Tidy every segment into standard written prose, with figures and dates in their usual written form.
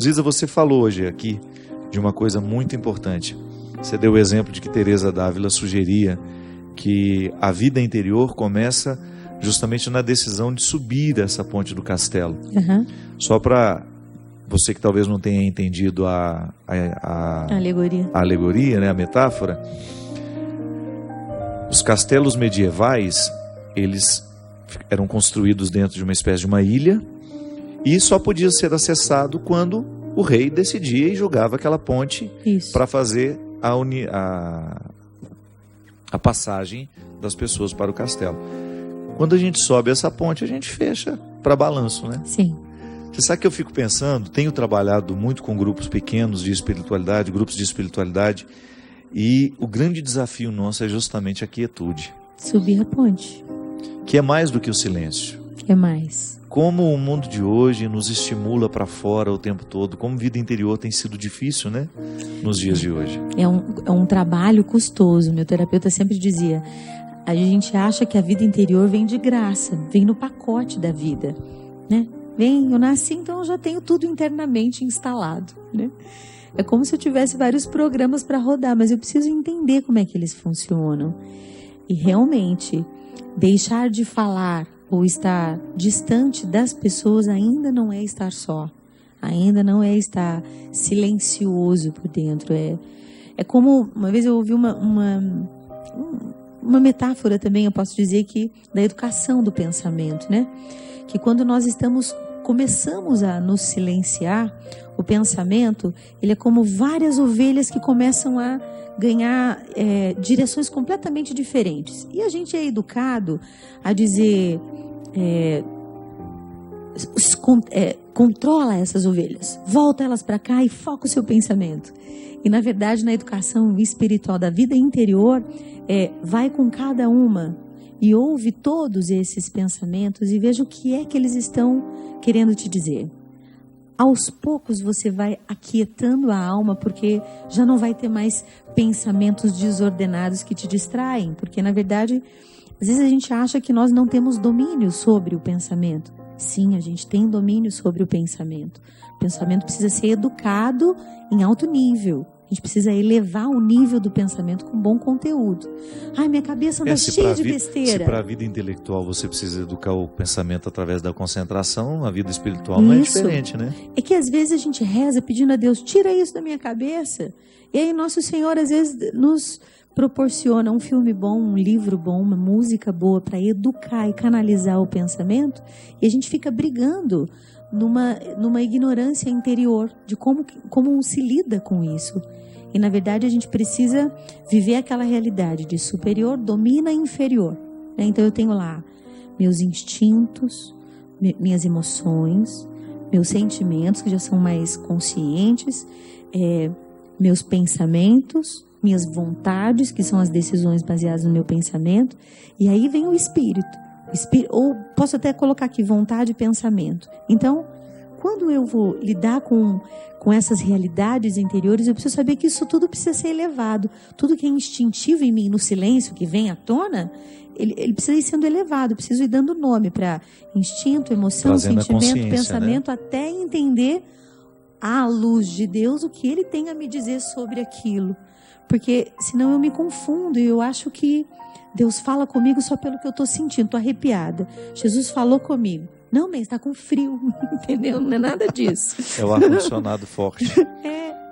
Ziza, você falou hoje aqui de uma coisa muito importante. Você deu o exemplo de que Teresa d'Ávila sugeria que a vida interior começa justamente na decisão de subir essa ponte do castelo. Uhum. Só para você que talvez não tenha entendido a alegoria, né, a metáfora, os castelos medievais, eles eram construídos dentro de uma espécie de uma ilha e só podia ser acessado quando o rei decidia e julgava aquela ponte para fazer a passagem das pessoas para o castelo. Quando a gente sobe essa ponte, a gente fecha para balanço, né? Sim. Você sabe que eu fico pensando, tenho trabalhado muito com grupos pequenos de espiritualidade, e o grande desafio nosso é justamente a quietude. Subir a ponte. Que é mais do que o silêncio. É mais. Como o mundo de hoje nos estimula para fora o tempo todo, como vida interior tem sido difícil, né? Nos dias de hoje. É um trabalho custoso. Meu terapeuta sempre dizia, a gente acha que a vida interior vem de graça, vem no pacote da vida, né? Eu nasci, então eu já tenho tudo internamente instalado, né? É como se eu tivesse vários programas para rodar, mas eu preciso entender como é que eles funcionam. E realmente, deixar de falar ou estar distante das pessoas ainda não é estar só. Ainda não é estar silencioso por dentro. É como, uma vez eu ouvi uma metáfora também, eu posso dizer que, da educação do pensamento, né? Que quando nós começamos a nos silenciar, o pensamento, ele é como várias ovelhas que começam a ganhar direções completamente diferentes. E a gente é educado a dizer, controla essas ovelhas, volta elas para cá e foca o seu pensamento. E na verdade, na educação espiritual da vida interior, vai com cada uma e ouve todos esses pensamentos e veja o que é que eles estão querendo te dizer. Aos poucos você vai aquietando a alma, porque já não vai ter mais pensamentos desordenados que te distraem, porque na verdade, às vezes a gente acha que nós não temos domínio sobre o pensamento. Sim, a gente tem domínio sobre o pensamento. O pensamento precisa ser educado em alto nível. A gente precisa elevar o nível do pensamento com bom conteúdo. Ai, minha cabeça anda cheia de besteira. Se para a vida intelectual você precisa educar o pensamento através da concentração, a vida espiritual não é diferente, né? É que às vezes a gente reza pedindo a Deus, tira isso da minha cabeça. E aí Nosso Senhor às vezes nos proporciona um filme bom, um livro bom, uma música boa para educar e canalizar o pensamento. E a gente fica brigando numa ignorância interior de como se lida com isso. E na verdade a gente precisa viver aquela realidade de superior domina inferior, né? Então eu tenho lá meus instintos, minhas emoções, meus sentimentos que já são mais conscientes, meus pensamentos, minhas vontades, que são as decisões baseadas no meu pensamento, e aí vem o espírito. Ou posso até colocar aqui vontade e pensamento. Então, quando eu vou lidar com essas realidades interiores, eu preciso saber que isso tudo precisa ser elevado. Tudo que é instintivo em mim, no silêncio, que vem à tona, ele precisa ir sendo elevado. Eu preciso ir dando nome para instinto, emoção, trazendo sentimento, pensamento, né? Até entender, à luz de Deus, o que Ele tem a me dizer sobre aquilo. Porque senão eu me confundo e eu acho que Deus fala comigo só pelo que eu estou sentindo, estou arrepiada. Jesus falou comigo. Não, mas está com frio, entendeu? Não é nada disso. É o ar-condicionado forte.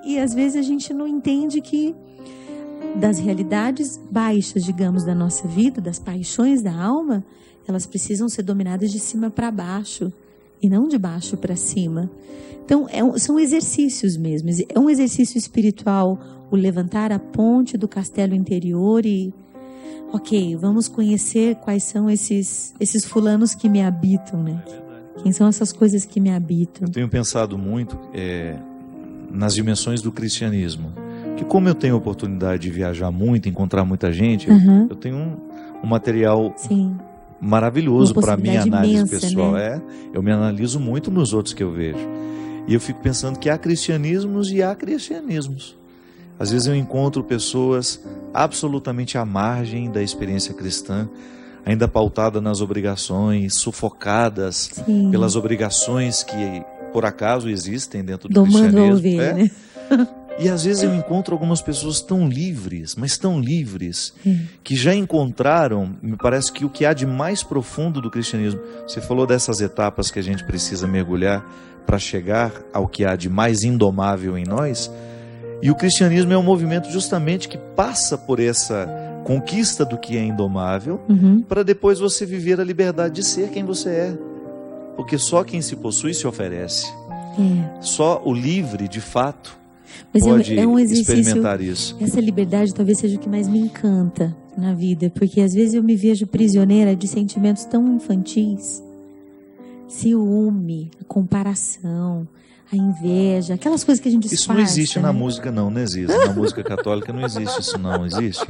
E às vezes a gente não entende que das realidades baixas, digamos, da nossa vida, das paixões da alma, elas precisam ser dominadas de cima para baixo e não de baixo para cima. Então, são exercícios mesmo. É um exercício espiritual, o levantar a ponte do castelo interior e... Ok, vamos conhecer quais são esses fulanos que me habitam, né? Quem são essas coisas que me habitam? Eu tenho pensado muito nas dimensões do cristianismo. Que como eu tenho a oportunidade de viajar muito, encontrar muita gente, eu tenho um material maravilhoso para minha análise imensa, pessoal. Né? Eu me analiso muito nos outros que eu vejo. E eu fico pensando que há cristianismos e há cristianismos. Às vezes eu encontro pessoas absolutamente à margem da experiência cristã, ainda pautada nas obrigações, sufocadas pelas obrigações por acaso existem dentro do domando cristianismo. A ovelha, né? E às vezes eu encontro algumas pessoas tão livres, mas tão livres, que já encontraram, me parece que o que há de mais profundo do cristianismo. Você falou dessas etapas que a gente precisa mergulhar para chegar ao que há de mais indomável em nós. E o cristianismo é um movimento justamente que passa por essa conquista do que é indomável, para depois você viver a liberdade de ser quem você é. Porque só quem se possui se oferece. Só o livre, de fato, mas pode é um experimentar isso. Essa liberdade talvez seja o que mais me encanta na vida, porque às vezes eu me vejo prisioneira de sentimentos tão infantis. Ciúme, a comparação, a inveja, aquelas coisas que a gente disfarça. Isso não existe, né? Na música, não existe. Na música católica não existe isso, não existe.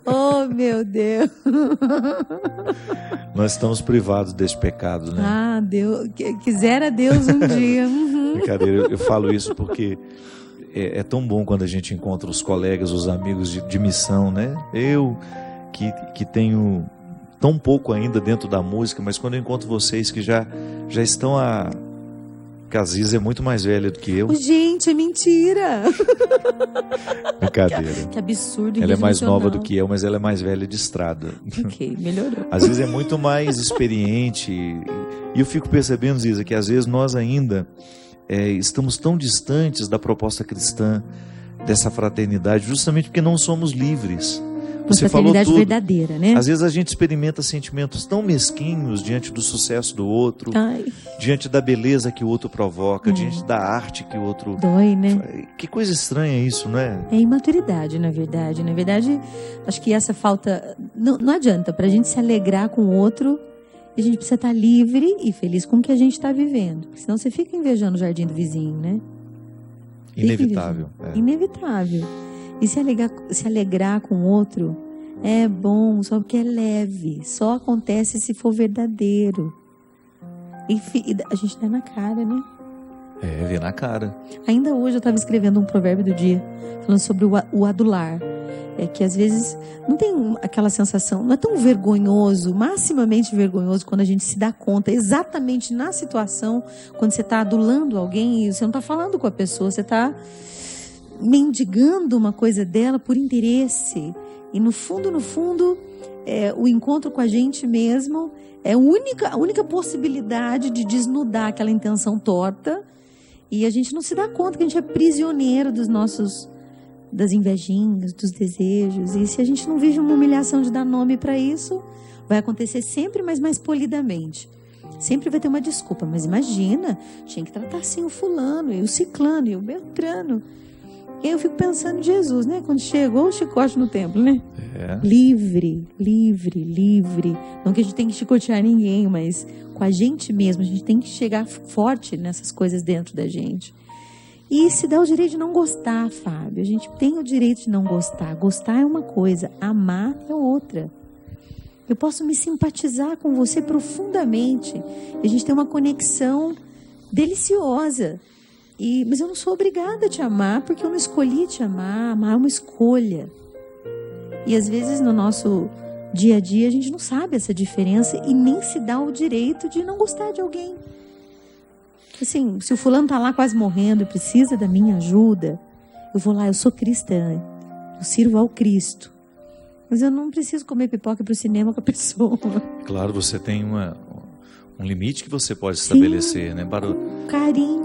Oh, meu Deus! Nós estamos privados desse pecado, né? Ah, Deus, quisera Deus um dia. Brincadeira, eu falo isso porque é tão bom quando a gente encontra os colegas, os amigos de missão, né? Eu que tenho tão pouco ainda dentro da música, mas quando eu encontro vocês que já estão a... Caziza é muito mais velha do que eu. Gente, é mentira! Brincadeira. Que absurdo. Ela é mais nova do que eu, mas ela é mais velha de estrada. Ok, melhorou. Às vezes é muito mais experiente. E eu fico percebendo, Ziza, que às vezes nós ainda estamos tão distantes da proposta cristã, dessa fraternidade, justamente porque não somos livres. Você falou tudo. Verdadeira, né? Às vezes a gente experimenta sentimentos tão mesquinhos diante do sucesso do outro, diante da beleza que o outro provoca, diante da arte que o outro... Dói, né? Que coisa estranha isso, não é? É imaturidade, na verdade. Na verdade, acho que essa falta... Não adianta, pra gente se alegrar com o outro, a gente precisa estar livre e feliz com o que a gente está vivendo. Senão você fica invejando o jardim do vizinho, né? Inevitável. Inevitável. E se alegrar com o outro é bom, só porque é leve. Só acontece se for verdadeiro. E a gente dá na cara, né? Vê na cara. Ainda hoje eu estava escrevendo um provérbio do dia, falando sobre o adular. Que às vezes não tem aquela sensação, não é tão vergonhoso, maximamente vergonhoso, quando a gente se dá conta, exatamente na situação, quando você está adulando alguém e você não está falando com a pessoa, você está mendigando uma coisa dela por interesse. E no fundo, o encontro com a gente mesmo é a única possibilidade de desnudar aquela intenção torta. E a gente não se dá conta que a gente é prisioneiro das invejinhas, dos desejos. E se a gente não vive uma humilhação de dar nome para isso, vai acontecer sempre, mas mais polidamente. Sempre vai ter uma desculpa. Mas imagina, tinha que tratar assim o fulano, e o ciclano, e o beltrano. E eu fico pensando em Jesus, né? Quando chegou o chicote no templo, né? Livre. Não que a gente tenha que chicotear ninguém, mas com a gente mesmo. A gente tem que chegar forte nessas coisas dentro da gente. E se dá o direito de não gostar, Fábio. A gente tem o direito de não gostar. Gostar é uma coisa, amar é outra. Eu posso me simpatizar com você profundamente. A gente tem uma conexão deliciosa. Mas eu não sou obrigada a te amar, porque eu não escolhi te amar. Amar é uma escolha. E às vezes no nosso dia a dia a gente não sabe essa diferença e nem se dá o direito de não gostar de alguém. Assim, se o fulano está lá quase morrendo e precisa da minha ajuda, eu vou lá, eu sou cristã, eu sirvo ao Cristo. Mas eu não preciso comer pipoca para o cinema com a pessoa. Claro, você tem um limite que você pode estabelecer, né? Para carinho.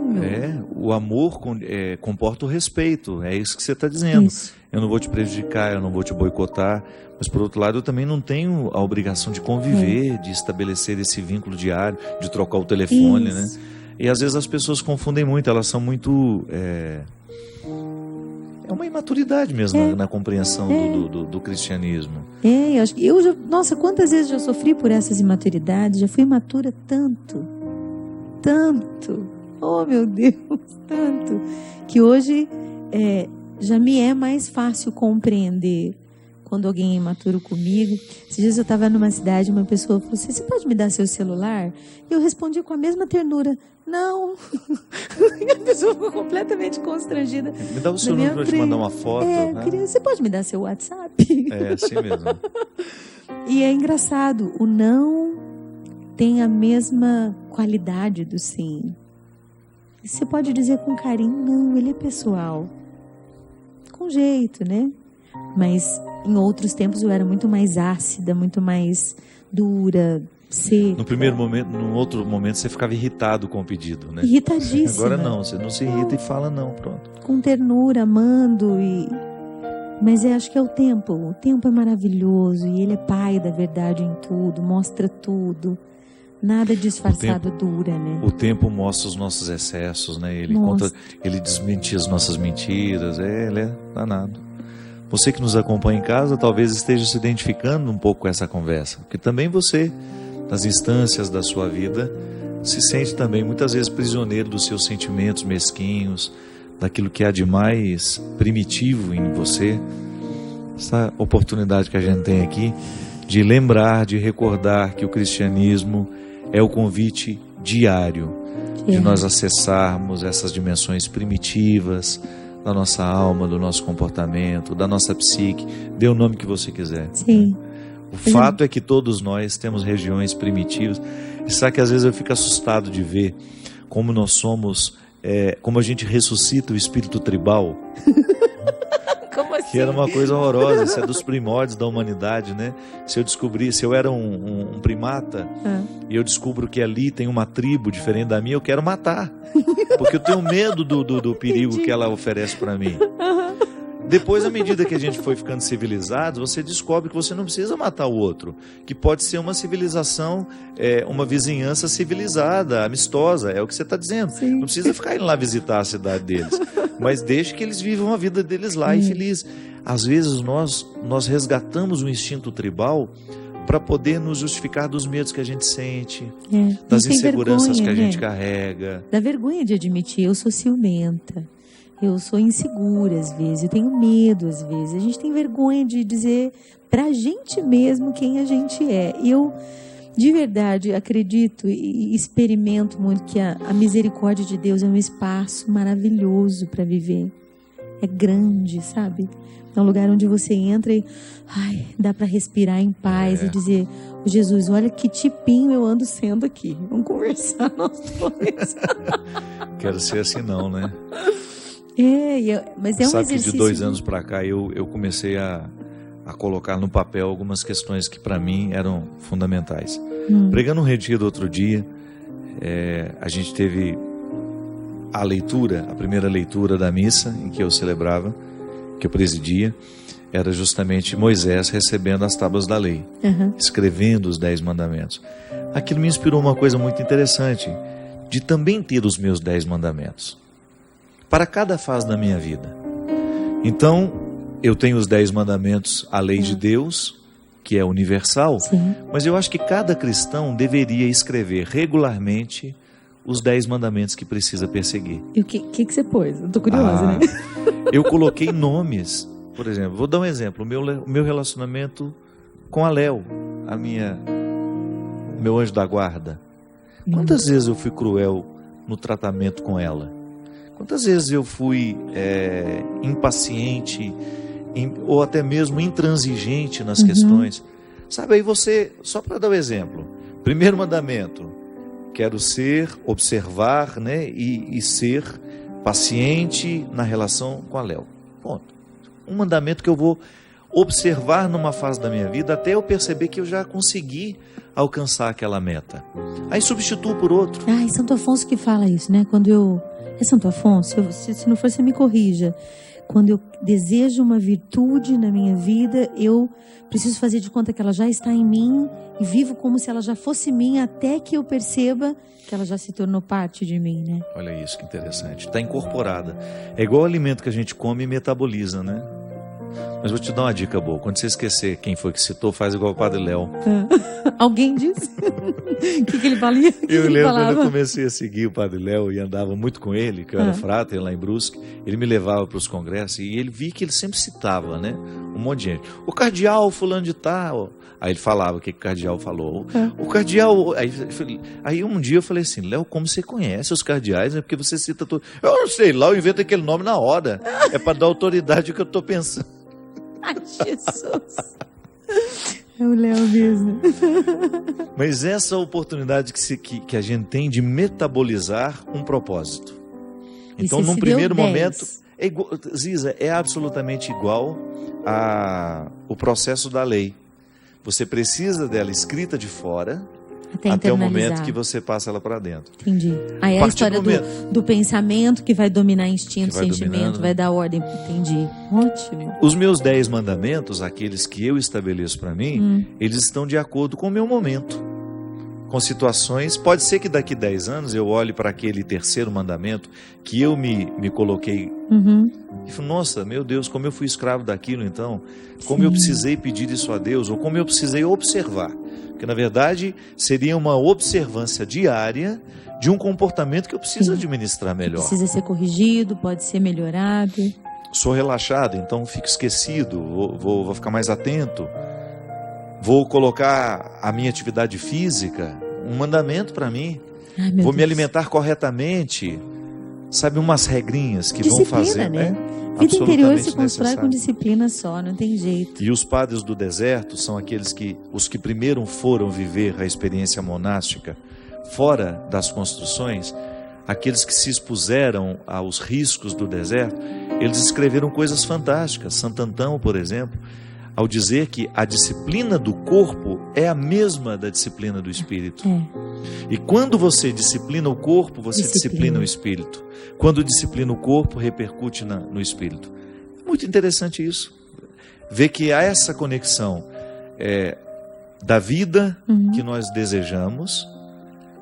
O amor comporta o respeito, é isso que você está dizendo. Isso. Eu não vou te prejudicar, eu não vou te boicotar, mas por outro lado eu também não tenho a obrigação de conviver, de estabelecer esse vínculo diário, de trocar o telefone, né? E às vezes as pessoas confundem muito, elas são muito... É uma imaturidade mesmo na compreensão do cristianismo. Nossa, quantas vezes já sofri por essas imaturidades, já fui imatura tanto, oh meu Deus, tanto, que hoje já me é mais fácil compreender quando alguém é imaturo comigo. Esses dias eu estava numa cidade, uma pessoa falou assim, você pode me dar seu celular? E eu respondi com a mesma ternura, não. E a pessoa ficou completamente constrangida. Me dá o seu número para te mandar uma foto. Né? Você pode me dar seu WhatsApp? Assim mesmo. E é engraçado, o não tem a mesma qualidade do sim. Você pode dizer com carinho, não, ele é pessoal. Com jeito, né? Mas em outros tempos eu era muito mais ácida, muito mais dura, seca. No primeiro momento, num outro momento você ficava irritado com o pedido, né? Irritadíssima. Agora não, você não se irrita e fala não, pronto. Com ternura, amando Mas eu acho que é o tempo. O tempo é maravilhoso e ele é pai da verdade em tudo, mostra tudo. Nada disfarçado dura, né? O tempo mostra os nossos excessos, né? Ele desmente as nossas mentiras. Ele é danado. Você que nos acompanha em casa talvez esteja se identificando um pouco com essa conversa, porque também você, nas instâncias da sua vida, se sente também muitas vezes prisioneiro dos seus sentimentos mesquinhos, daquilo que há de mais primitivo em você. Essa oportunidade que a gente tem aqui de lembrar, de recordar que o cristianismo é o convite diário de nós acessarmos essas dimensões primitivas da nossa alma, do nosso comportamento, da nossa psique, dê o nome que você quiser. Sim. O fato é que todos nós temos regiões primitivas. E sabe que às vezes eu fico assustado de ver como nós somos, como a gente ressuscita o espírito tribal. Como assim? Que era uma coisa horrorosa, isso é dos primórdios da humanidade, né? Se eu era um primata e eu descubro que ali tem uma tribo diferente da minha, eu quero matar, porque eu tenho medo do perigo que ela oferece para mim. Depois, à medida que a gente foi ficando civilizado, você descobre que você não precisa matar o outro, que pode ser uma civilização, uma vizinhança civilizada, amistosa, é o que você está dizendo. Sim. Não precisa ficar indo lá visitar a cidade deles, mas deixe que eles vivam a vida deles lá e feliz. Às vezes nós resgatamos o instinto tribal para poder nos justificar dos medos que a gente sente, das inseguranças que a gente carrega. Da vergonha de admitir, eu sou ciumenta. Eu sou insegura às vezes, eu tenho medo às vezes. A gente tem vergonha de dizer pra gente mesmo quem a gente é. Eu, de verdade, acredito e experimento muito que a misericórdia de Deus é um espaço maravilhoso para viver. É grande, sabe? É um lugar onde você entra e dá para respirar em paz e dizer, Jesus, olha que tipinho eu ando sendo aqui. Vamos conversar nós dois. Quero ser assim não, né? Mas é um Sabe exercício. Que de 2 anos para cá eu comecei a colocar no papel algumas questões que para mim eram fundamentais. Pregando um retiro outro dia, a gente teve a primeira leitura da missa em que eu celebrava, que eu presidia, era justamente Moisés recebendo as tábuas da lei, escrevendo os 10 mandamentos. Aquilo me inspirou uma coisa muito interessante, de também ter os meus 10 mandamentos. Para cada fase da minha vida. Então, eu tenho os 10 mandamentos, a lei de Deus, que é universal, mas eu acho que cada cristão deveria escrever regularmente os 10 mandamentos que precisa perseguir. E o que você pôs? Eu estou curiosa, né? Eu coloquei nomes, por exemplo, vou dar um exemplo, o meu relacionamento com a Léo, meu anjo da guarda. Quantas vezes eu fui cruel no tratamento com ela? Quantas vezes eu fui impaciente ou até mesmo intransigente nas questões? Sabe, aí você, só para dar um exemplo, primeiro mandamento, quero observar, né, e ser paciente na relação com a Léo. Ponto. Um mandamento que eu vou observar numa fase da minha vida até eu perceber que eu já consegui alcançar aquela meta. Aí substituo por outro. Santo Afonso que fala isso, né? É Santo Afonso? Se não for, você me corrija. Quando eu desejo uma virtude na minha vida, eu preciso fazer de conta que ela já está em mim e vivo como se ela já fosse minha até que eu perceba que ela já se tornou parte de mim, né? Olha isso, que interessante. Está incorporada. É igual o alimento que a gente come e metaboliza, né? Mas vou te dar uma dica boa. Quando você esquecer quem foi que citou, faz igual o Padre Léo. Alguém disse? O que ele falava? Eu lembro quando eu comecei a seguir o Padre Léo e andava muito com ele, que eu era fráter lá em Brusque, ele me levava para os congressos e ele via que ele sempre citava, né? Um monte de gente. O cardeal fulano de tal. Aí ele falava o que o cardeal falou. O cardeal... Aí um dia eu falei assim, Léo, como você conhece os cardeais? É porque você cita tudo. Eu não sei lá, eu invento aquele nome na hora. É para dar autoridade ao que eu estou pensando. Ai, Jesus. É o Léo mesmo. Mas essa oportunidade que a gente tem de metabolizar um propósito. Então, num primeiro momento, Ziza, é absolutamente igual ao processo da lei. Você precisa dela escrita de fora até o momento que você passa ela para dentro. Entendi. Aí é a história do pensamento que vai dominar instinto, sentimento, vai dar ordem. Entendi. Ótimo. Os meus 10 mandamentos, aqueles que eu estabeleço para mim, eles estão de acordo com o meu momento. Com situações, pode ser que daqui 10 anos eu olhe para aquele terceiro mandamento que eu me coloquei e falo, nossa, meu Deus, como eu fui escravo daquilo então, como eu precisei pedir isso a Deus, ou como eu precisei observar. Porque na verdade seria uma observância diária de um comportamento que eu preciso administrar melhor. Precisa ser corrigido, pode ser melhorado. Sou relaxado, então fico esquecido, vou ficar mais atento. Vou colocar a minha atividade física, um mandamento para mim. Vou me alimentar corretamente. Sabe, umas regrinhas que vão fazer, né? Vida interior se constrói com disciplina só, não tem jeito. E os padres do deserto são aqueles os que primeiro foram viver a experiência monástica fora das construções, aqueles que se expuseram aos riscos do deserto. Eles escreveram coisas fantásticas. Santo Antão, por exemplo, ao dizer que a disciplina do corpo é a mesma da disciplina do espírito. E quando você disciplina o corpo, você disciplina o espírito. Quando disciplina o corpo, repercute no espírito. Muito interessante isso. Ver que há essa conexão da vida que nós desejamos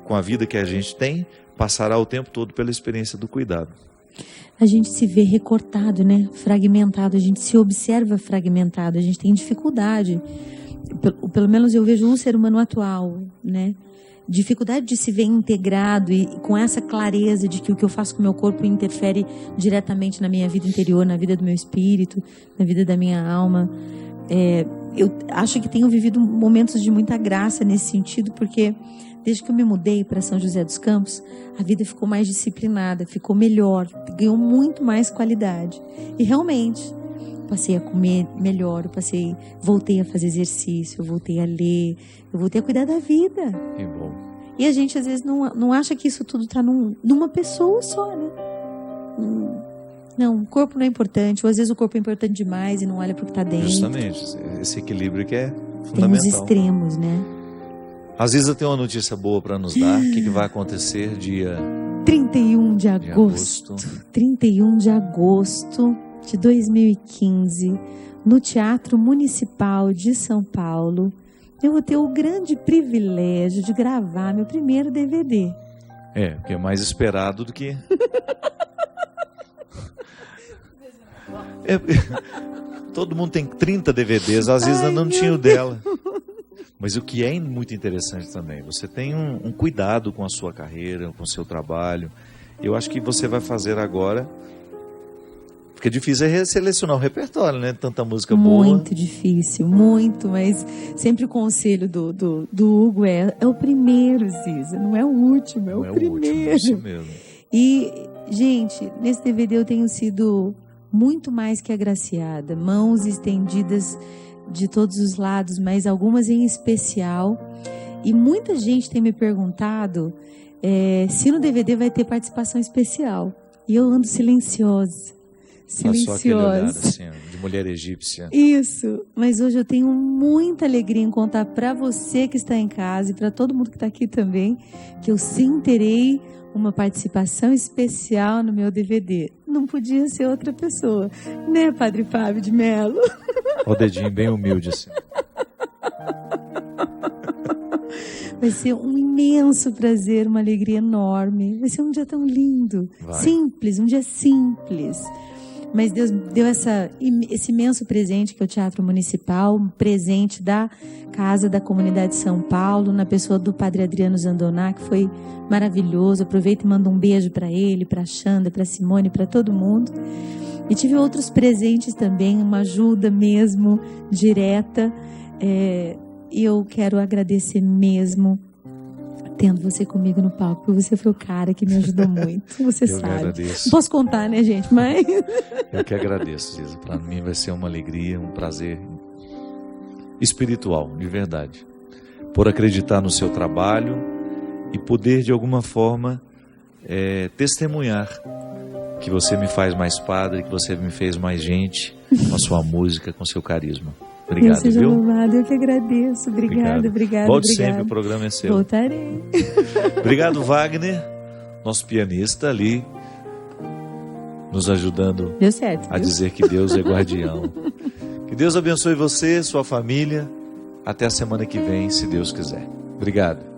com a vida que a gente tem, passará o tempo todo pela experiência do cuidado. A gente se vê recortado, né? Fragmentado, a gente se observa fragmentado, a gente tem dificuldade, pelo menos eu vejo o ser humano atual, né? Dificuldade de se ver integrado e com essa clareza de que o que eu faço com o meu corpo interfere diretamente na minha vida interior, na vida do meu espírito, na vida da minha alma. Eu acho que tenho vivido momentos de muita graça nesse sentido, porque desde que eu me mudei para São José dos Campos, a vida ficou mais disciplinada, ficou melhor, ganhou muito mais qualidade. E realmente, passei a comer melhor, voltei a fazer exercício, eu voltei a ler, eu voltei a cuidar da vida. Que bom. E a gente às vezes não acha que isso tudo está numa pessoa só, né? Não, o corpo não é importante, ou às vezes o corpo é importante demais e não olha para o que está dentro. Justamente, esse equilíbrio que é fundamental. Tem os extremos, né? Às vezes eu tenho uma notícia boa para nos dar. O que vai acontecer dia 31 de agosto. 31 de agosto de 2015, no Teatro Municipal de São Paulo, eu vou ter o grande privilégio de gravar meu primeiro DVD. Porque é mais esperado do que... Todo mundo tem 30 DVDs, às vezes ainda não tinha o dela. Mas o que é muito interessante também, você tem um cuidado com a sua carreira, com o seu trabalho. Eu acho que você vai fazer agora, porque difícil é selecionar o repertório, né? Tanta música boa. Muito difícil, muito, mas sempre o conselho do Hugo é o primeiro, Ziza, não é o último, é o primeiro. Último, isso mesmo. E, gente, nesse DVD eu tenho sido muito mais que agraciada, mãos estendidas de todos os lados, mas algumas em especial. E muita gente tem me perguntado se no DVD vai ter participação especial. E eu ando silenciosa. Só aquele olhar assim, de mulher egípcia. Isso, mas hoje eu tenho muita alegria em contar para você que está em casa e para todo mundo que está aqui também, que eu sim terei uma participação especial no meu DVD. Não podia ser outra pessoa, né, Padre Fábio de Mello? O dedinho bem humilde assim. Vai ser um imenso prazer, uma alegria enorme. Vai ser um dia tão lindo, simples, um dia simples. Mas Deus deu esse imenso presente que é o Teatro Municipal, um presente da Casa da Comunidade de São Paulo, na pessoa do Padre Adriano Zandoná, que foi maravilhoso. Aproveito e mando um beijo para ele, para a Xanda, para a Simone, para todo mundo. E tive outros presentes também, uma ajuda mesmo direta. E eu quero agradecer mesmo tendo você comigo no palco, porque você foi o cara que me ajudou muito. Você sabe. Agradeço. Não posso contar, né, gente? Mas eu que agradeço, Ziza. Para mim vai ser uma alegria, um prazer espiritual, de verdade. Por acreditar no seu trabalho e poder, de alguma forma, testemunhar que você me faz mais padre, que você me fez mais gente, com a sua música, com o seu carisma. Obrigado, Deus seja viu? louvado, eu que agradeço. Obrigado. Volte sempre, o programa é seu. Voltarei. Obrigado, Wagner, nosso pianista ali, nos ajudando Deu certo, a dizer que Deus é guardião. Que Deus abençoe você, sua família. Até a semana que vem, se Deus quiser. Obrigado.